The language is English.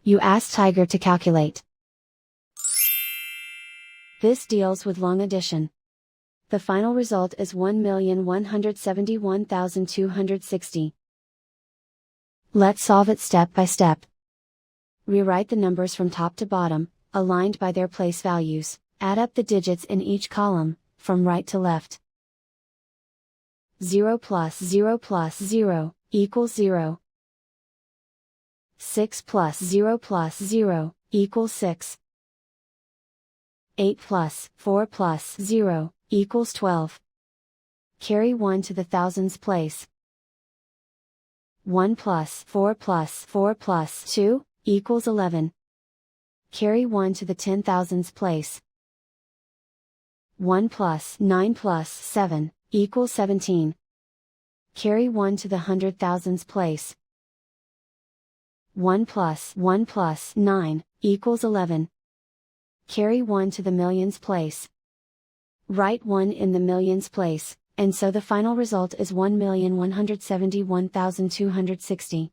You ask Tiger to calculate. This deals with long addition. The final result is 1,171,260. Let's solve it step by step. Rewrite the numbers from top to bottom, aligned by their place values. Add up the digits in each column, from right to left. 0 plus 0 plus 0, equals 0. 6 plus 0 plus 0, equals 6. 8 plus 4 plus 0, equals 12. Carry 1 to the thousands place. 1 plus 4 plus 4 plus 2, equals 11. Carry 1 to the 10,000s place. 1 plus 9 plus 7, equals 17. Carry 1 to the 100,000s place. 1 plus 1 plus 9, equals 11. Carry 1 to the millions place. Write 1 in the millions place, and so the final result is 1,171,260.